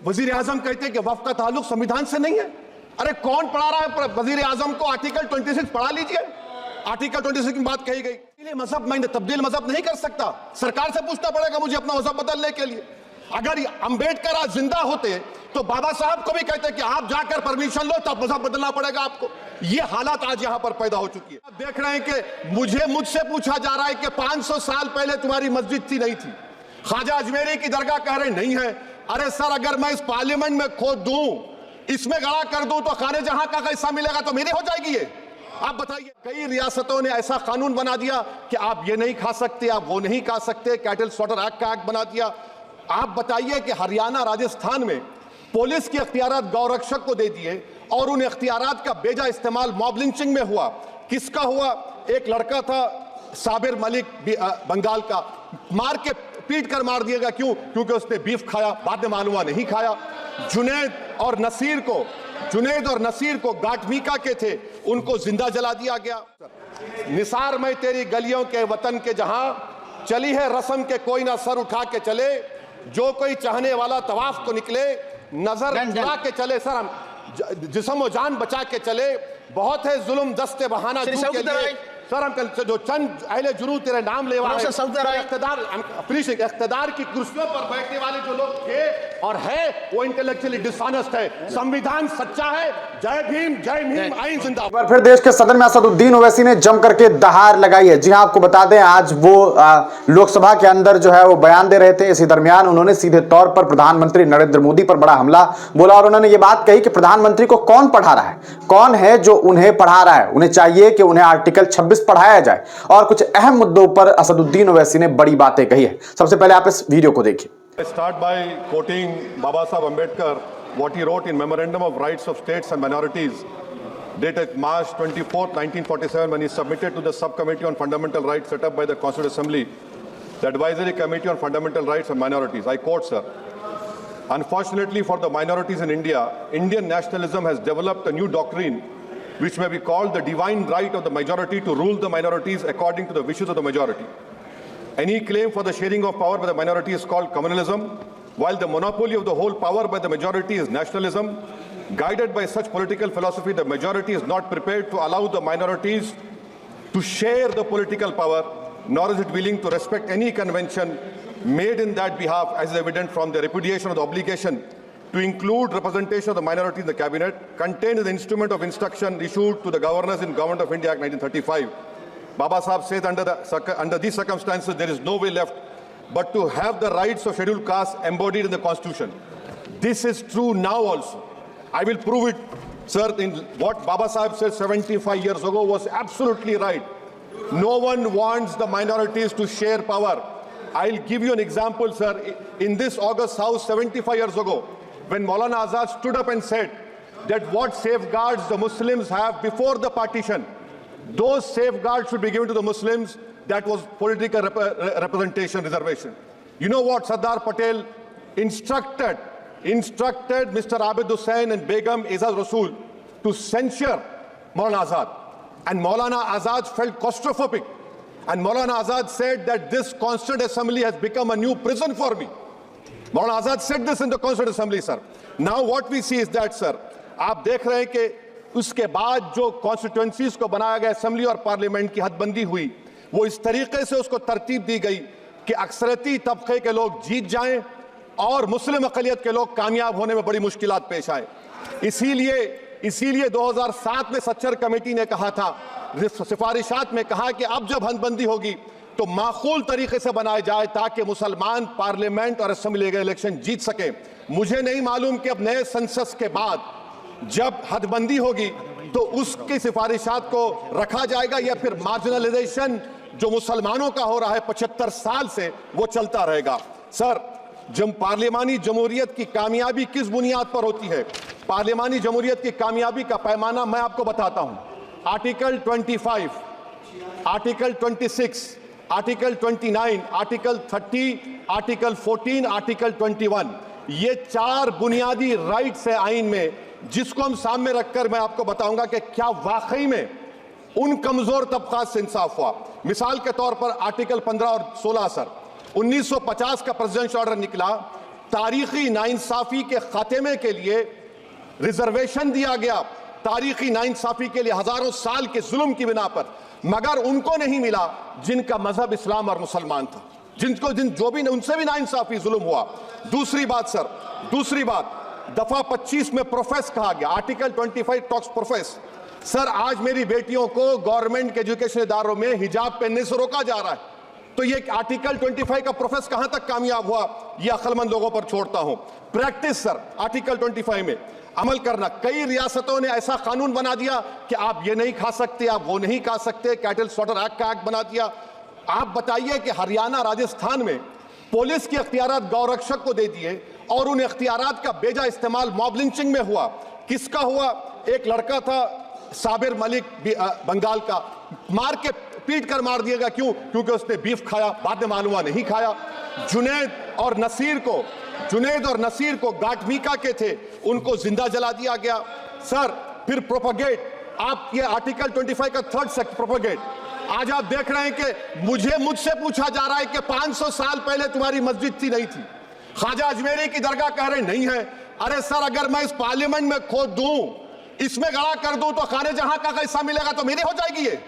वजीर आजम कहते हैं कि वफ़ का ताल्लुक संविधान से नहीं है। अरे कौन पढ़ा रहा है वजीर आजम को? आर्टिकल 26 पढ़ा लीजिए। आर्टिकल 26 की बात कही गई। इसलिए मजहब मैं तब्दील मजहब नहीं कर सकता, सरकार से पूछना पड़ेगा मुझे अपना मजहब बदलने के लिए। अगर अम्बेडकर आज जिंदा होते तो बाबा साहब को भी कहते कि आप जाकर परमिशन लो, तब मजहब बदलना पड़ेगा आपको। ये हालात आज यहां पर पैदा हो चुकी है। आप देख रहे हैं कि मुझसे पूछा जा रहा है कि 500 साल पहले तुम्हारी मस्जिद थी, नहीं थी। ख्वाजा अजमेरी की दरगाह कह रहे नहीं है। अरे सर, अगर मैं इस पार्लियामेंट में खोद दूं, इसमें गड़ा कर दूं, तो खाने जहां का कैसा मिलेगा? तो मेरी हो जाएगी ये। आप बताइए, कई रियासतों ने ऐसा कानून बना दिया कि आप ये नहीं खा सकते, आप वो नहीं खा सकते। कैटल स्लॉटर एक्ट का एक्ट बना दिया। आप बताइए कि हरियाणा, राजस्थान में पुलिस के अख्तियारात गौरक्षक को दे दिए और उन अख्तियारात का बेजा इस्तेमाल मॉब लिंचिंग में हुआ। किसका हुआ? एक लड़का था साबिर मलिक बंगाल का, मार के पीट कर मार दिया गया। क्यों? क्योंकि उसने बीफ खाया। बाद में मालूम हुआ नहीं खाया। जुनैद और नसीर को गाटमीका के थे, उनको जिंदा जला दिया गया। निसार में तेरी गलियों के वतन के जहां चली है रस्म के कोई ना सर उठा के चले, जो कोई चाहने वाला तवाफ को निकले, नजर उठा के चले। सर, हम जिस्म और जान बचा के चले। बहुत है जुल्म दस्ते बहाना के लिए। सर, हम जो चंद अहले जुरू तेरे नाम ले इख्तिदार की कुर्सियों पर बैठने वाले जो लोग थे और है, वो इंटेलेक्चुअली डिसऑनेस्ट है। संविधान सच्चा है। जय भीम, जय भीम, आइन जिंदाबाद। फिर देश के सदन में असदुद्दीन ओवैसी ने जम करके दहाड़ लगाई है। जी हां, आपको बता दें, आज वो लोकसभा के अंदर जो है वो बयान दे रहे थे। इसी दरमियान उन्होंने सीधे तौर पर प्रधानमंत्री नरेंद्र मोदी पर बड़ा हमला बोला और उन्होंने ये बात कही कि प्रधानमंत्री को कौन पढ़ा रहा है, कौन है जो उन्हें पढ़ा रहा है। उन्हें चाहिए कि उन्हें आर्टिकल 26 पढ़ाया जाए। और कुछ अहम मुद्दों पर असदुद्दीन ओवैसी ने बड़ी बातें कही है। सबसे पहले आप इस वीडियो को देखिए। Start by quoting Baba Saheb Ambedkar, what he wrote in Memorandum of Rights of States and Minorities, dated March 24th, 1947, when he submitted to the Subcommittee on Fundamental Rights set up by the Constituent Assembly, the Advisory Committee on Fundamental Rights and Minorities. I quote, sir, "Unfortunately for the minorities in India, Indian nationalism has developed a new doctrine which may be called the divine right of the majority to rule the minorities according to the wishes of the majority. Any claim for the sharing of power by the minority is called communalism, while the monopoly of the whole power by the majority is nationalism. Guided by such political philosophy, the majority is not prepared to allow the minorities to share the political power, nor is it willing to respect any convention made in that behalf, as is evident from the repudiation of the obligation to include representation of the minority in the cabinet, contained in the instrument of instruction issued to the governors in Government of India Act 1935. Baba Sahib says under these circumstances, there is no way left but to have the rights of scheduled castes embodied in the Constitution. This is true now also. I will prove it, sir. In what Baba Sahib said 75 years ago was absolutely right. No one wants the minorities to share power. I'll give you an example, sir. In this August House 75 years ago, when Maulana Azad stood up and said that what safeguards the Muslims have before the partition, those safeguards should be given to the Muslims. That was political representation, reservation. You know what? Sardar Patel instructed Mr. Abid Hussain and Begum Ezaz Rasool to censure Maulana Azad. And Maulana Azad felt claustrophobic. And Maulana Azad said that this Constituent Assembly has become a new prison for me. Maulana Azad said this in the Constituent Assembly, sir. Now what we see is that, sir, आप देख रहे हैं कि उसके बाद जो constituencies को बनाया गया, असेंबली और पार्लियामेंट की हदबंदी हुई, वो इस तरीके से उसको तरतीब दी गई कि अक्सरती तबके के लोग जीत जाएं और मुस्लिम अक़लियत के लोग कामयाब होने में बड़ी मुश्किलात पेश आए। इसीलिए 2007 में सच्चर कमेटी ने कहा था, सिफारिशात में कहा कि अब जब हदबंदी होगी तो माकूल तरीके से बनाए जाए ताकि मुसलमान पार्लियामेंट और असेंबली के इलेक्शन जीत सके। मुझे नहीं मालूम कि अब नए सेंसस के बाद जब हदबंदी होगी तो उसकी सिफारिशात को रखा जाएगा या फिर मार्जिनलाइजेशन जो मुसलमानों का हो रहा है 75 साल से, वो चलता रहेगा। सर, पार्लियामानी जमहूरियत की कामयाबी किस बुनियाद पर होती है? पार्लियामानी जमहूरियत की कामयाबी का पैमाना मैं आपको बताता हूं। Article 25, article 26, article 29, article 30, article 14, article 21, ये 4 बुनियादी राइट्स है आइन में, जिसको हम सामने रखकर मैं आपको बताऊंगा कि क्या वाकई में उन कमजोर तबकात से इंसाफ हुआ। मिसाल के तौर पर आर्टिकल 15 और 16, सर, 1950 का प्रेसिडेंशियल ऑर्डर निकला तारीखी नाइंसाफी के खात्मे के लिए रिजर्वेशन दिया गया, तारीखी नाइंसाफी के लिए हजारों साल के जुल्म की बिना पर, मगर उनको नहीं मिला जिनका मजहब इस्लाम और मुसलमान था, जो भी उनसे भी नाइंसाफी जुल्म हुआ। दूसरी बात सर, दूसरी बात, दफा 25 में प्रोफेस कहा गया, आर्टिकल 25 टॉक्स प्रोफेस। सर आज मेरी बेटियों को गवर्नमेंट के एजुकेशन इदारों में हिजाब पहनने से रोका जा रहा है, तो ये आर्टिकल 25 का प्रोफेस कहां तक कामयाब हुआ, ये अक्लमंद लोगों पर छोड़ता हूं। प्रैक्टिस सर, आर्टिकल 25 में अमल करना। कई रियासतों ने ऐसा कानून बना दिया कि आप ये नहीं खा सकते, आप वो नहीं खा सकते, कैटल स्लॉटर एक्ट का एक्ट बना दिया। आप बताइए कि हरियाणा, राजस्थान में पुलिस के इख्तियारात गौरक्षक को दे दिए और उन इख्तियारात का बेजा इस्तेमाल मॉब लिंचिंग में हुआ। किसका हुआ? एक लड़का था साबिर मलिक बंगाल का, मार के पीट कर मार दिया गया। क्यों? क्योंकि उसने बीफ खाया, बाद में मालूम हुआ नहीं खाया। जुनैद और नसीर को गाटमीका के थे, उनको जिंदा जला दिया गया। सर फिर प्रोपगेट, आप ये आर्टिकल 25 का थर्ड सेक्शन प्रोपगेट, आज आप देख रहे हैं कि मुझसे पूछा जा रहा है कि 500 साल पहले तुम्हारी मस्जिद थी, नहीं थी। ख्वाजा अजमेरी की दरगाह कह रहे नहीं है। अरे सर अगर मैं इस पार्लियामेंट में खोद दूं, इसमें गड़ा कर दूं, तो खाने जहां का हिस्सा मिलेगा तो मेरी हो जाएगी ये,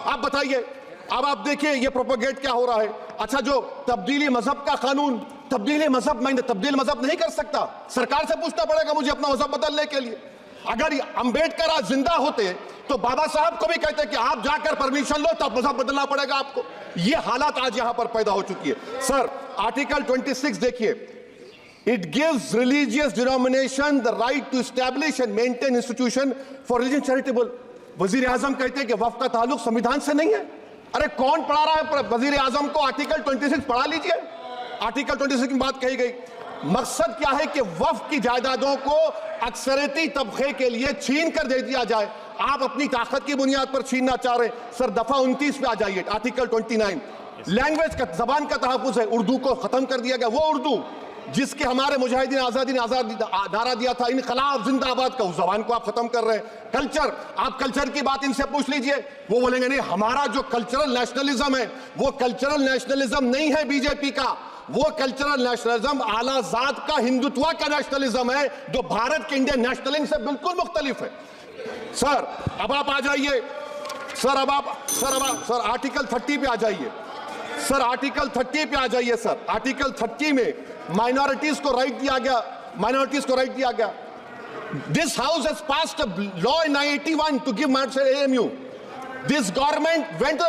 आप बताइए। अब आप देखिए ये प्रोपोगेट क्या हो रहा है। अच्छा, जो तब्दीली मजहब का कानून, तब्दीली मजहब, मैं तब्दील मजहब नहीं कर सकता, सरकार से पूछना पड़ेगा मुझे अपना मजहब बदलने के लिए। अगर अंबेडकर आज जिंदा होते तो बाबा साहब को भी कहते कि आप जाकर परमिशन लो, तब मजहब बदलना पड़ेगा आपको। ये हालात आज यहां पर पैदा हो चुकी है। सर आर्टिकल 26 देखिए, it gives religious denomination the right to establish and maintain institution for religion charitable. वजीर आजम कहते हैं कि वक्फ का ताल्लुक संविधान से नहीं है। अरे कौन पढ़ा रहा है वजीर आजम को? आर्टिकल 26 पढ़ा लीजिए। आर्टिकल 26 की बात कही गई। मकसद क्या है कि वक्फ की जायदादों को अक्सरियती तबके के लिए छीन कर दे दिया जाए। आप अपनी ताकत की बुनियाद पर छीनना चाह रहे हैं। सर दफा 29 पे आ जाइए, आर्टिकल 29, लैंग्वेज का, जबान का तहफ्फुज़ है। उर्दू को खत्म कर दिया गया, वो उर्दू जिसके हमारे मुजाहिदीन आजादी नारा दिया था, इनकलाब जिंदाबाद का, उस जबान को आप खत्म कर रहे हैं। कल्चर, आप कल्चर की बात इनसे पूछ लीजिए, वो बोलेंगे नहीं, हमारा जो कल्चरल नेशनलिज्म है वो कल्चरल नेशनलिज्म नहीं है बीजेपी का, वो कल्चरल नेशनलिज्म आला जात का हिंदुत्व का नेशनलिज्म है, जो भारत के इंडियन नेशनलिज्म से बिल्कुल मुख्तलिफ है। सर अब आप आ जाइए, सर आर्टिकल 30 पे आ जाइए। सर आर्टिकल 30 पे आ जाइए। सर आर्टिकल 30 में माइनॉरिटीज को राइट दिया गया। This house has passed a law in 1981 to give minority AMU. This government went to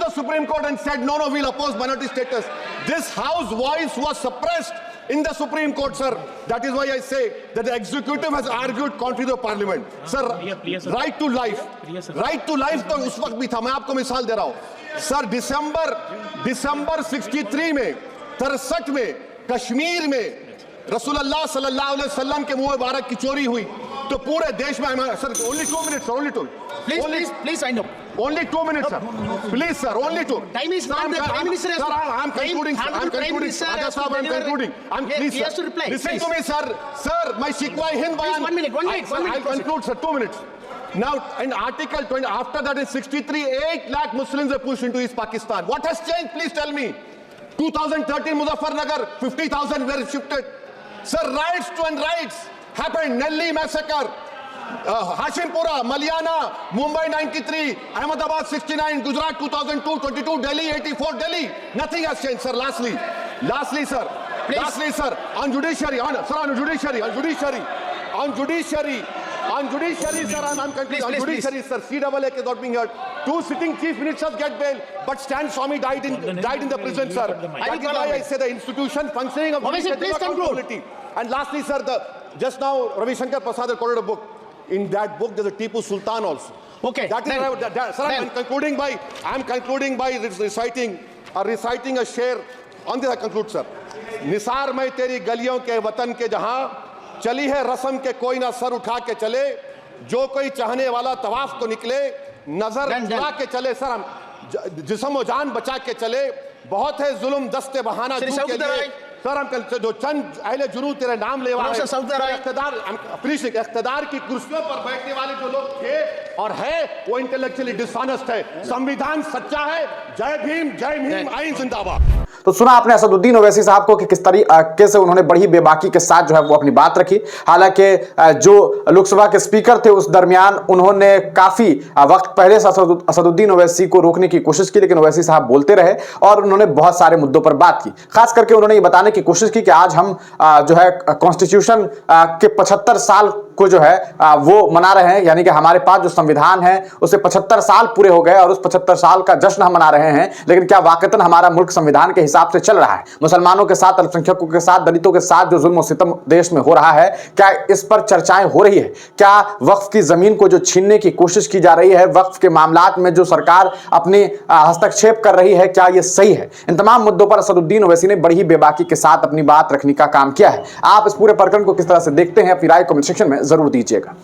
the Supreme Court and said no, we'll oppose minority status. This house voice was suppressed in the Supreme Court, sir. That is why I say that the executive has argued contrary to the parliament. Sir, right to life, तो उस वक्त भी था। मैं आपको मिसाल दे रहा हूं। सर दिसंबर 63 में, 63 में कश्मीर में रसूलुल्लाह सल्लल्लाहु अलैहि वसल्लम के मुंह मुबारक की चोरी हुई, तो पूरे देश में, sir only 2 minutes, sir, only 2. Please, I know. Only 2 minutes, sir. Please, sir, only 2. Time is not there. Prime Minister has Sir, I'm concluding. Raja Sahab, I'm concluding. Please, he has to reply. Listen to me, sir. Sir, my Shikwa Hind bayan. One minute. I'll conclude, sir. 2 minutes. Now, in Article 20, after that in 63, 8 lakh Muslims were pushed into East Pakistan. What has changed? Please tell me. 2013, Muzaffarnagar, 50,000 were shifted. Sir, riots happened. Nelli massacre. Hashimpura, Maliana, Mumbai 93, Ahmedabad 69, Gujarat 2002, 22, Delhi 84, Delhi. Nothing has changed, sir. Lastly, sir. On judiciary, sir, I'm concluding. On judiciary, sir, CAA is not being heard. 2 sitting chief ministers get bail, but Stan Swamy died in the prison, sir. That is why I say the institution functioning of accountability. And lastly, sir, just now Ravi Shankar Prasad quoted a book. In that book, there's a Tipu Sultan also. Okay. Sir, I'm concluding by reciting a share. On this I conclude, sir. Nisar मैं तेरी गलियों के वतन के जहां चली है रस्म के कोई ना सर उठा के चले, जो कोई चाहने वाला तवाफ को निकले, नजर उठा के चले। सर हम जिस्म और जान बचा के चले, बहुत है जुल्म दस्ते बहाना दूर के लिए। सर हम जो चंद अहले जुनू तेरे नाम ले वाले इख्तिदार की कुर्सियों पर बैठने वाले जो लोग थे और है, वो इंटेलेक्चुअली डिसऑनेस्ट है। संविधान सच्चा है। जय भीम, आइन जिंदाबाद। तो सुना आपने असदुद्दीन ओवैसी साहब को कि किस तरीके से उन्होंने बड़ी बेबाकी के साथ जो है वो अपनी बात रखी। हालांकि जो लोकसभा के स्पीकर थे उस दरमियान उन्होंने काफी वक्त पहले से असदुद्दीन ओवैसी को रोकने की कोशिश की, लेकिन ओवैसी साहब बोलते रहे और उन्होंने बहुत सारे मुद्दों पर बात की। खास करके उन्होंने ये बताने की कोशिश की कि आज हम जो है कॉन्स्टिट्यूशन के 75 साल को जो है वो मना रहे हैं, यानी कि हमारे पास जो संविधान है उसे 75 साल पूरे हो गए और उस 75 साल का जश्न हम मना रहे हैं। लेकिन क्या वाकईतन हमारा मुल्क संविधान के हिसाब से चल रहा है? मुसलमानों के साथ, अल्पसंख्यकों के साथ, दलितों के साथ जो जुल्म और सितम देश में हो रहा है, क्या इस पर चर्चाएं हो रही है? क्या वक्फ की जमीन को जो छीनने की कोशिश की जा रही है, वक्फ के मामलात में जो सरकार अपनी हस्तक्षेप कर रही है, क्या यह सही है? इन तमाम मुद्दों पर असदुद्दीन ओवैसी ने बड़ी बेबाकी के साथ अपनी बात रखने का काम किया है। आप इस पूरे प्रकरण को किस तरह से देखते हैं, अपनी राय कमेंट सेक्शन में जरूर दीजिएगा।